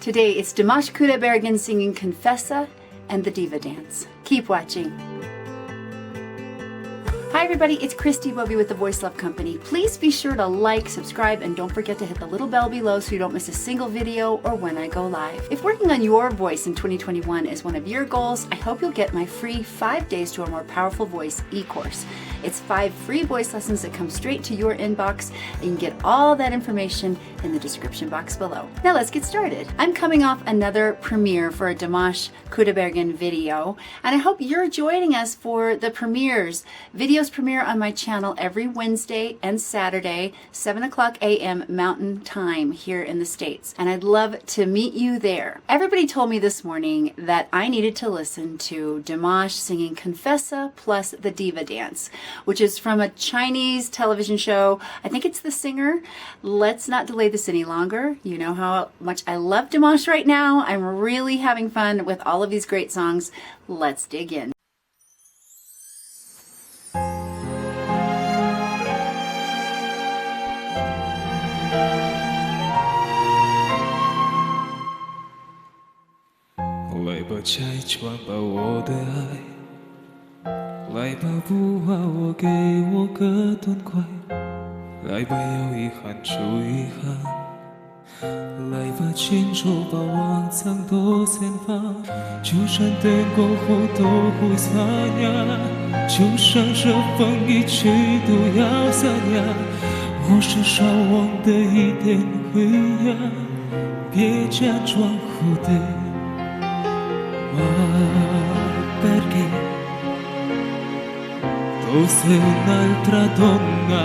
Today it's Dimash Kudaibergen singing Confessa and the Diva dance. Keep watching. Hi everybody, it's Christi Bovee with the Voice Love Company. Please be sure to like, subscribe, and don't forget to hit the little bell below so you don't miss a single video or when I go live. If working on your voice in 2021 is one of your goals, I hope you'll get my free 5 Days to a More Powerful Voice e-course. It's 5 free voice lessons that come straight to your inbox, and you can get all that information in the description box below. Now let's get started. I'm coming off another premiere for a Dimash Kudaibergen video, and I hope you're joining us for the premieres. Videos premiere on my channel every Wednesday and Saturday, 7 o'clock a.m. Mountain Time here in the States, and I'd love to meet you there. Everybody told me this morning that I needed to listen to Dimash singing Confessa plus the Diva dance, which is from a Chinese television show. I think it's the singer. Let's not delay this any longer. You know how much I love Dimash right now. I'm really having fun with all of these great songs. Let's dig in.来吧，不爱我，给我个痛快；来吧，有遗憾就遗憾；来吧，亲手把往常都散发，就算等过后都会撒哑，就算这风一去都要散哑。我是少忘的一点回忆，别假装后悔。perché tu sei un'altra donna,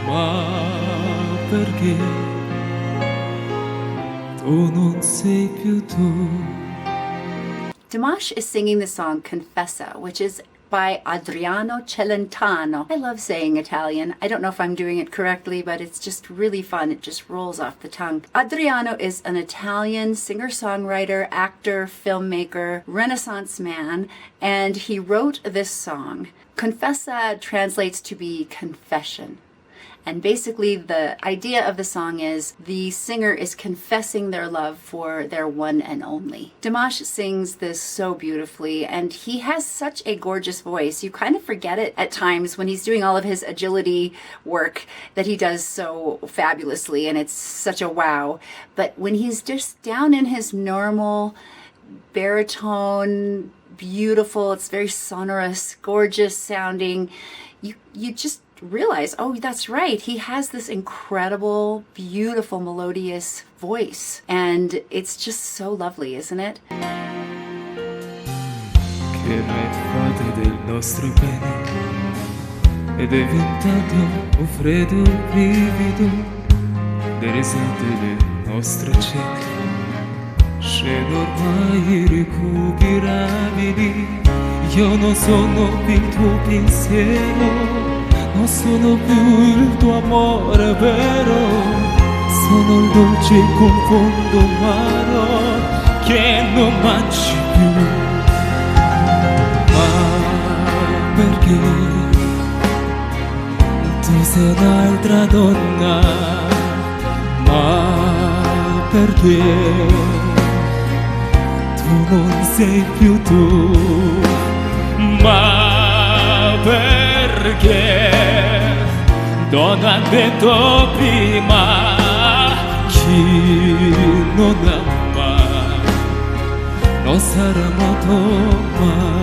ma perché tu non sei più tu. Dimash is singing the song Confessa, which is by Adriano Celentano. I love saying Italian. I don't know if I'm doing it correctly, but it's just really fun. It just rolls off the tongue. Adriano is an Italian singer-songwriter, actor, filmmaker, Renaissance man, and he wrote this song. Confessa translates to be confession. And basically the idea of the song is the singer is confessing their love for their one and only. Dimash sings this so beautifully, and he has such a gorgeous voice. You kind of forget it at times when he's doing all of his agility work that he does so fabulously, and it's such a wow. But when he's just down in his normal baritone, beautiful, it's very sonorous, gorgeous sounding, you just realize, oh, that's right, he has this incredible, beautiful, melodious voice, and it's just so lovely, isn't it? Che mai fate del nostro bene ed è diventato un freddo brivido le risate le nostre cene sceno ormai irrecuperabili. Io non sono più il tuo pensiero, non sono più il tuo amore vero, sono il dolce confondo amaro che non mangi più. Ma perché tu sei un'altra donna, ma perché tu non sei più tu, ma perché non ha detto prima chi non ama non sarà amato mai.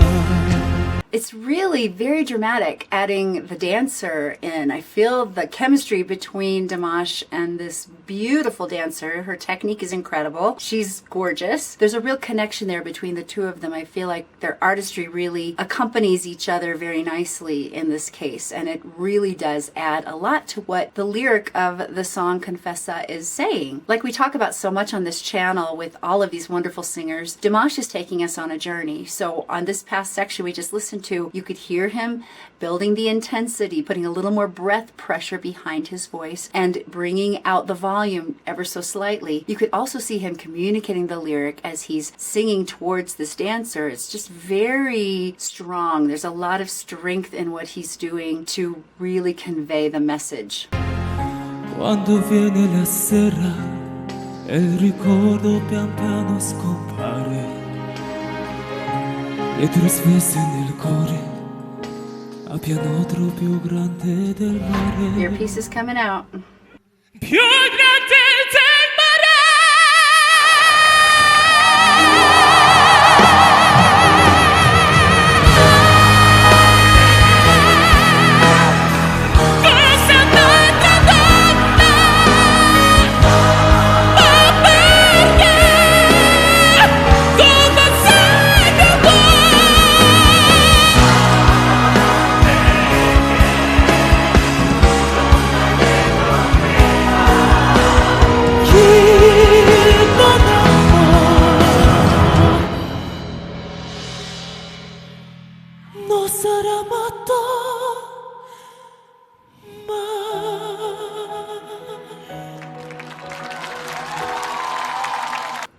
It's really very dramatic, adding the dancer in. I feel the chemistry between Dimash and this beautiful dancer. Her technique is incredible. She's gorgeous. There's a real connection there between the two of them. I feel like their artistry really accompanies each other very nicely in this case, and it really does add a lot to what the lyric of the song Confessa is saying. Like we talk about so much on this channel with all of these wonderful singers, Dimash is taking us on a journey. So on this past section we just listened to, you could hear him building the intensity, putting a little more breath pressure behind his voice and bringing out the volume ever so slightly. You could also see him communicating the lyric as he's singing towards this dancer. It's just very strong. There's a lot of strength in what he's doing to really convey the message. Quando viene la sera e il ricordo pian piano scompare e ti risvesti nel cuore a pianotro più grande del mare. Your piece is coming out. Più grande del mare. Questa notte donna, ma perché tu non sei più buona? Non sarà matto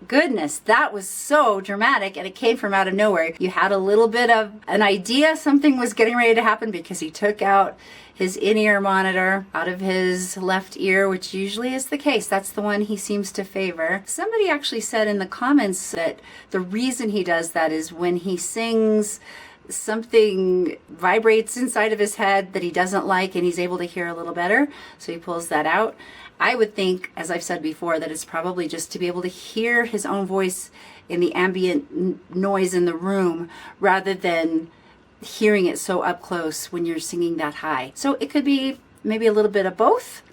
Goodness, that was so dramatic, and it came from out of nowhere. You had a little bit of an idea something was getting ready to happen because he took out his in-ear monitor out of his left ear, which usually is the case. That's the one he seems to favor. Somebody actually said in the comments that the reason he does that is when he sings, something vibrates inside of his head that he doesn't like, and he's able to hear a little better, so he pulls that out. I would think, as I've said before, that it's probably just to be able to hear his own voice in the ambient noise in the room rather than hearing it so up close when you're singing that high. So it could be maybe a little bit of both.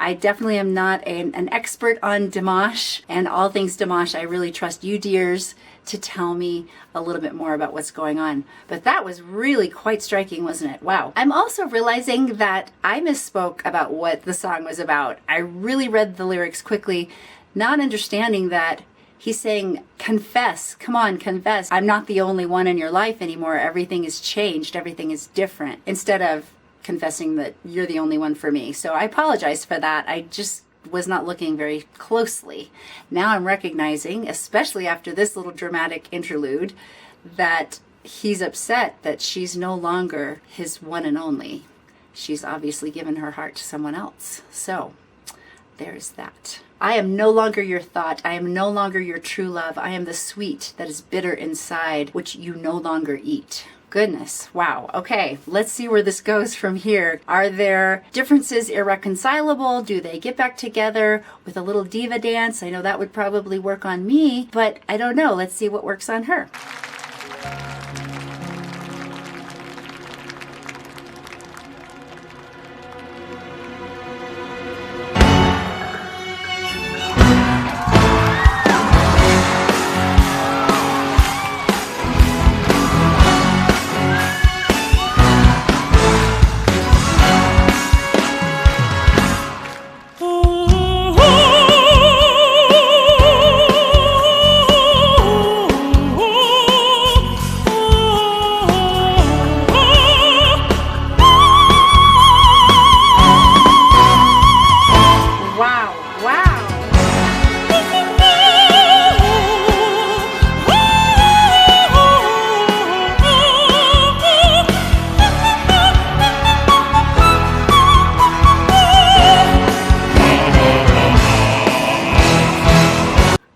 I definitely am not an expert on Dimash and all things Dimash. I really trust you, dears, to tell me a little bit more about what's going on. But that was really quite striking, wasn't it? Wow. I'm also realizing that I misspoke about what the song was about. I really read the lyrics quickly, not understanding that he's saying, confess, come on, confess. I'm not the only one in your life anymore. Everything is changed. Everything is different. Instead of confessing that you're the only one for me. So I apologize for that. I just was not looking very closely. Now I'm recognizing, especially after this little dramatic interlude, that he's upset that she's no longer his one and only. She's obviously given her heart to someone else. So there's that. I am no longer your thought. I am no longer your true love. I am the sweet that is bitter inside, which you no longer eat. Goodness. Wow. Okay. Let's see where this goes from here. Are there differences irreconcilable? Do they get back together with a little diva dance? I know that would probably work on me, but I don't know. Let's see what works on her.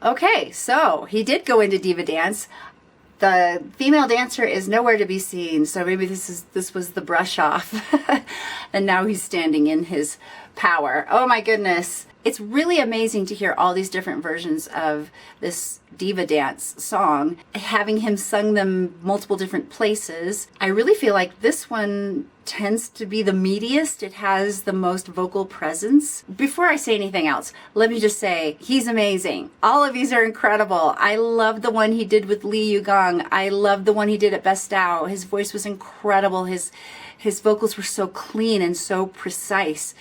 Okay, so he did go into diva dance. The female dancer is nowhere to be seen, so maybe this was the brush off. And now he's standing in his power. Oh my goodness. It's really amazing to hear all these different versions of this diva dance song, having him sung them multiple different places. I really feel like this one tends to be the meatiest. It has the most vocal presence. Before I say anything else, let me just say he's amazing. All of these are incredible. I love the one he did with Lee Yugong. I love the one he did at Bestau. His voice was incredible. His vocals were so clean and so precise.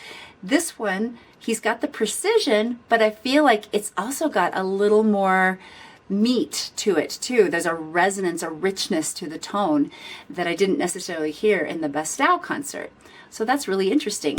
This one, he's got the precision, but I feel like it's also got a little more meat to it too. There's a resonance, a richness to the tone that I didn't necessarily hear in the Bestau concert. So that's really interesting.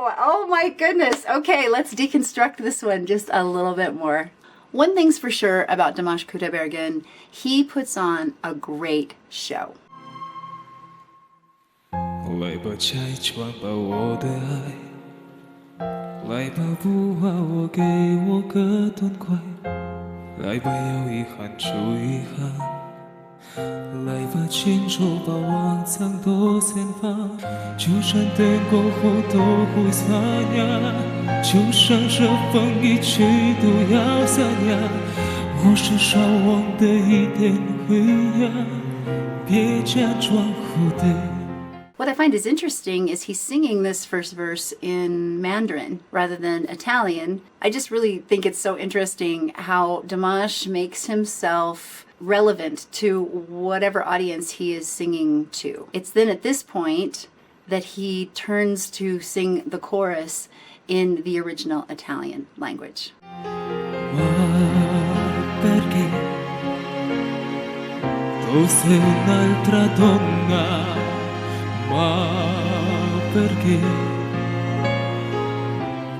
Oh my goodness. Okay, let's deconstruct this one just a little bit more. One thing's for sure about Dimash Kudaibergen, he puts on a great show. 来吧，拆穿吧我的爱，来吧，不怕我给我个痛快，来吧，有遗憾除遗憾，来吧，亲手把往常都先放，就算等过后都会散呀，就算这风一去都要散呀，我是少忘的一点回呀，别假装后悔。 What I find is interesting is he's singing this first verse in Mandarin rather than Italian. I just really think it's so interesting how Dimash makes himself relevant to whatever audience he is singing to. It's then at this point that he turns to sing the chorus in the original Italian language. Ma perché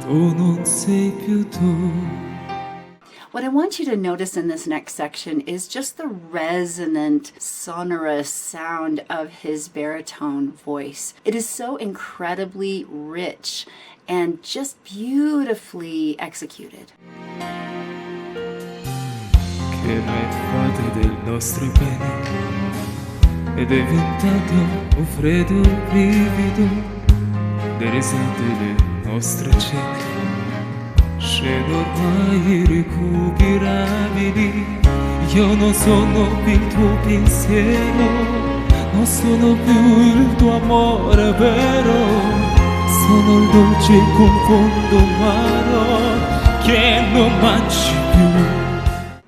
tu non sei più tu? What I want you to notice in this next section is just the resonant, sonorous sound of his baritone voice. It is so incredibly rich and just beautifully executed. Che mai fate del nostro bene? Ed è diventato un freddo brivido delle risate delle nostre cene, scendo ormai irrecuperabili. Io non sono più il tuo pensiero, non sono più il tuo amore vero, sono il dolce confondo amaro che non mangi più.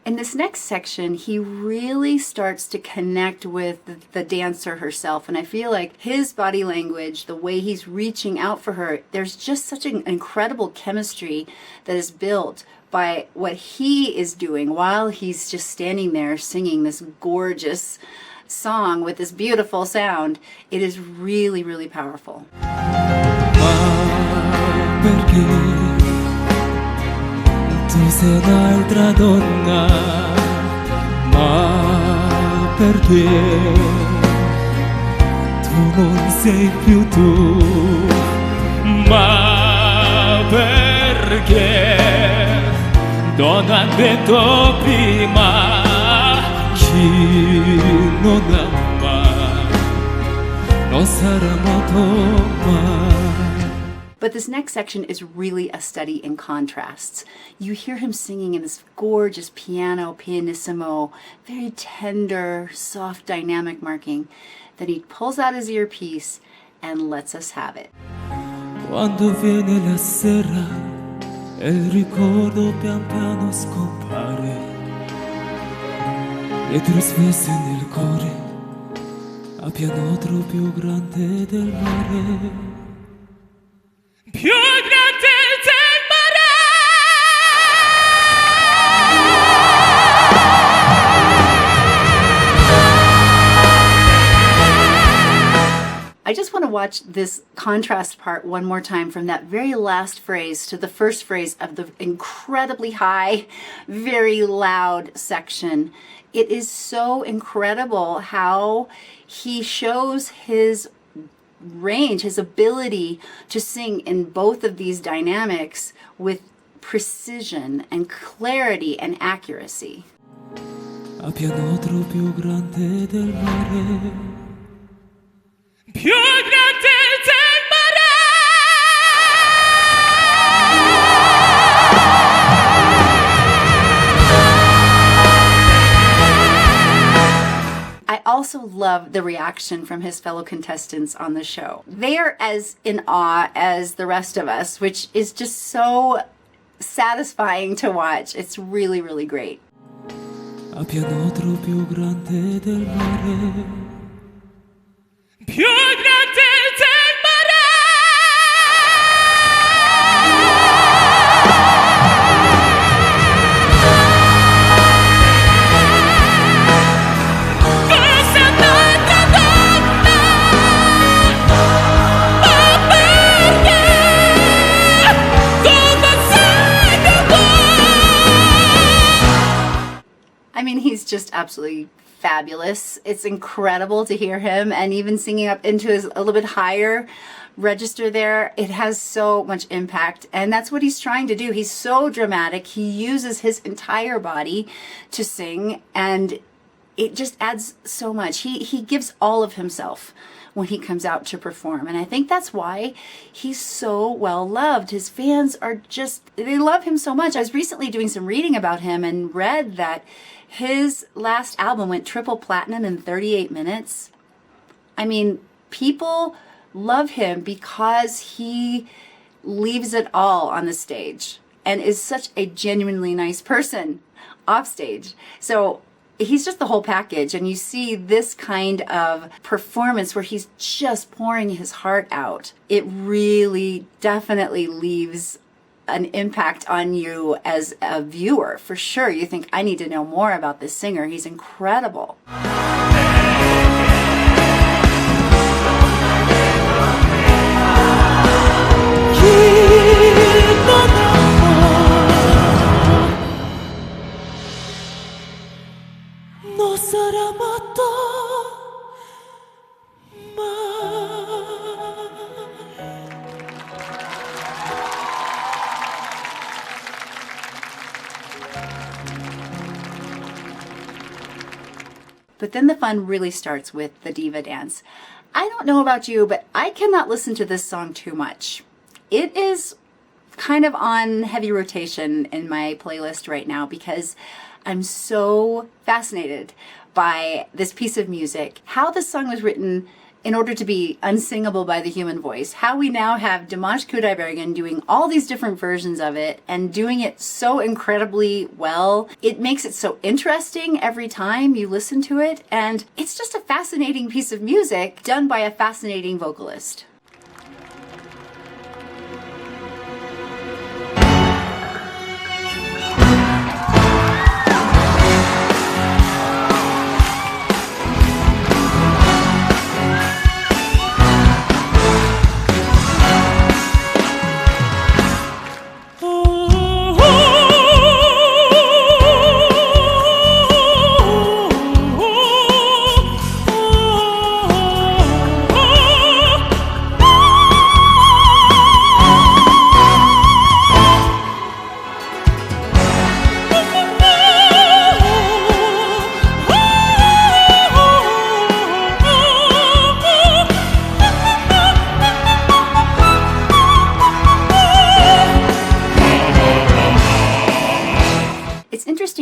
In this next section, he really starts to connect with the dancer herself. And I feel like his body language, the way he's reaching out for her, there's just such an incredible chemistry that is built by what he is doing while he's just standing there singing this gorgeous song with this beautiful sound. It is really, really powerful. Tu sei un'altra donna, ma perché tu non sei più tu, ma perché donna detto prima chi non ama non sarà molto mai. But this next section is really a study in contrasts. You hear him singing in this gorgeous pianissimo, very tender, soft dynamic marking. Then he pulls out his earpiece and lets us have it. Quando viene la sera e il ricordo pian piano scompare, le tue svesse nel cuore a pianotro più grande del mare. Più grande del mare. I just want to watch this contrast part one more time from that very last phrase to the first phrase of the incredibly high, very loud section. It is so incredible how he shows his range, his ability to sing in both of these dynamics with precision and clarity and accuracy. A pianotro più grande del mare. Più grande del mare. I also love the reaction from his fellow contestants on the show. They are as in awe as the rest of us, which is just so satisfying to watch. It's really, really great. A pianotro più grande del mare. Più grande del mare. just absolutely fabulous. It's incredible to hear him, and even singing up into his a little bit higher register there, it has so much impact, and that's what he's trying to do. He's so dramatic. He uses his entire body to sing, and it just adds so much. He gives all of himself when he comes out to perform, and I think that's why he's so well loved. His fans are they love him so much. I was recently doing some reading about him and read that his last album went triple platinum in 38 minutes. I mean, people love him because he leaves it all on the stage and is such a genuinely nice person off stage. So he's just the whole package, and you see this kind of performance where he's just pouring his heart out. It really definitely leaves an impact on you as a viewer, for sure. You think, I need to know more about this singer. He's incredible. But then the fun really starts with the Diva dance. I don't know about you, but I cannot listen to this song too much. It is kind of on heavy rotation in my playlist right now because I'm so fascinated by this piece of music, how this song was written in order to be unsingable by the human voice, how we now have Dimash Kudaibergen doing all these different versions of it and doing it so incredibly well. It makes it so interesting every time you listen to it, and it's just a fascinating piece of music done by a fascinating vocalist.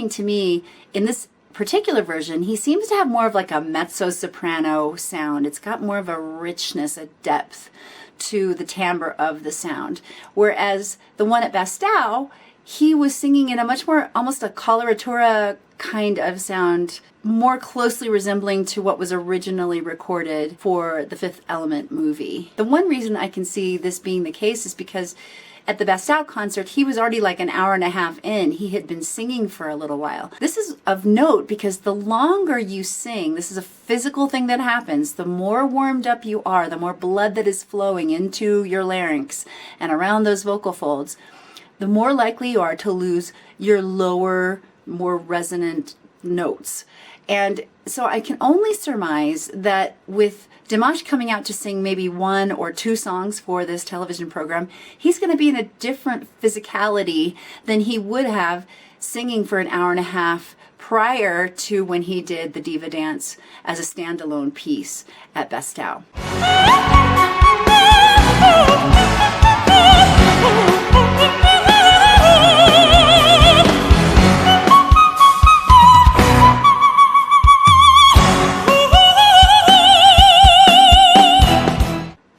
To me, in this particular version, he seems to have more of like a mezzo-soprano sound. It's got more of a richness, a depth to the timbre of the sound. Whereas the one at Bastow, he was singing in a much more, almost a coloratura kind of sound, more closely resembling to what was originally recorded for the Fifth Element movie. The one reason I can see this being the case is because at the Bastow concert, he was already like an hour and a half in. He had been singing for a little while. This is of note because the longer you sing, this is a physical thing that happens, the more warmed up you are, the more blood that is flowing into your larynx and around those vocal folds, the more likely you are to lose your lower, more resonant notes. And so I can only surmise that with Dimash coming out to sing maybe 1 or 2 songs for this television program, he's going to be in a different physicality than he would have singing for an hour and a half prior to when he did the Diva dance as a standalone piece at Bastow.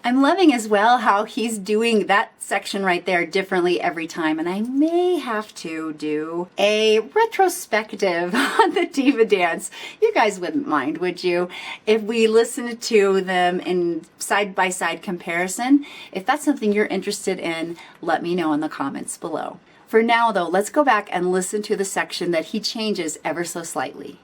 I'm loving as well how he's doing that section right there differently every time, and I may have to do a retrospective on the Diva dance. You guys wouldn't mind, would you, if we listened to them in side-by-side comparison? If that's something you're interested in, let me know in the comments below. For now though, let's go back and listen to the section that he changes ever so slightly.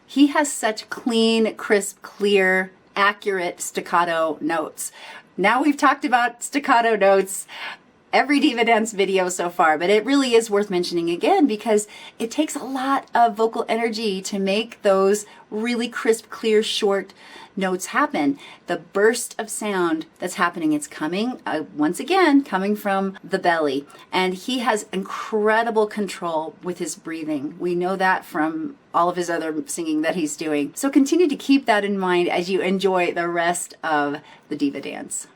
He has such clean, crisp, clear, accurate staccato notes. Now we've talked about staccato notes every Diva Dance video so far, but it really is worth mentioning again because it takes a lot of vocal energy to make those really crisp, clear, short notes happen. The burst of sound that's happening, it's coming, once again, coming from the belly. And he has incredible control with his breathing. We know that from all of his other singing that he's doing. So continue to keep that in mind as you enjoy the rest of the Diva Dance.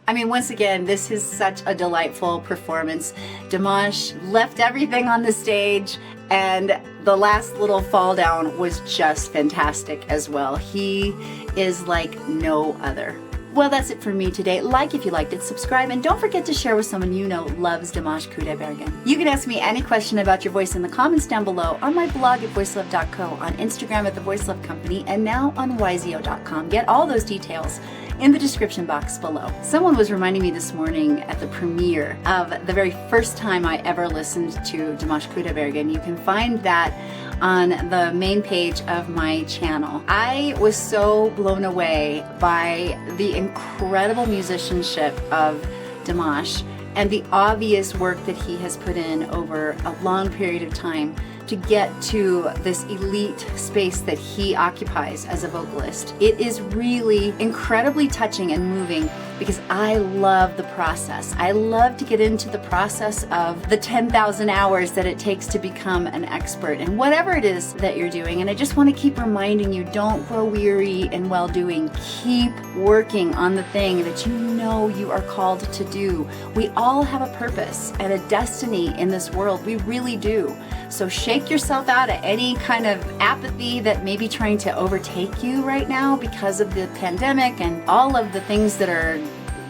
I mean, once again, this is such a delightful performance. Dimash left everything on the stage, and the last little fall down was just fantastic as well. He is like no other. Well, that's it for me today. Like if you liked it, subscribe, and don't forget to share with someone you know loves Dimash Kudaibergen. You can ask me any question about your voice in the comments down below, on my blog at voicelove.co, on Instagram at The Voice Love Company, and now on yzio.com. Get all those details in the description box below. Someone was reminding me this morning at the premiere of the very first time I ever listened to Dimash Kudaibergen. You can find that on the main page of my channel. I was so blown away by the incredible musicianship of Dimash and the obvious work that he has put in over a long period of time to get to this elite space that he occupies as a vocalist. It is really incredibly touching and moving because I love the process. I love to get into the process of the 10,000 hours that it takes to become an expert in whatever it is that you're doing. And I just want to keep reminding you, don't grow weary in well-doing. Keep working on the thing that you know you are called to do. We all have a purpose and a destiny in this world. We really do. So shake yourself out of any kind of apathy that may be trying to overtake you right now because of the pandemic and all of the things that are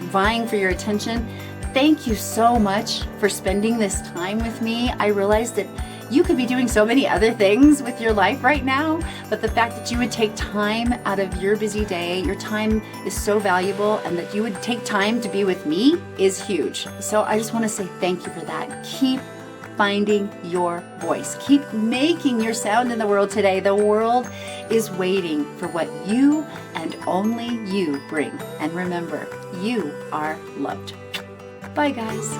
vying for your attention. Thank you so much for spending this time with me. I realize that you could be doing so many other things with your life right now, but the fact that you would take time out of your busy day, your time is so valuable, and that you would take time to be with me is huge. So I just want to say thank you for that. Keep finding your voice. Keep making your sound in the world today. The world is waiting for what you and only you bring. And remember, you are loved. Bye, guys.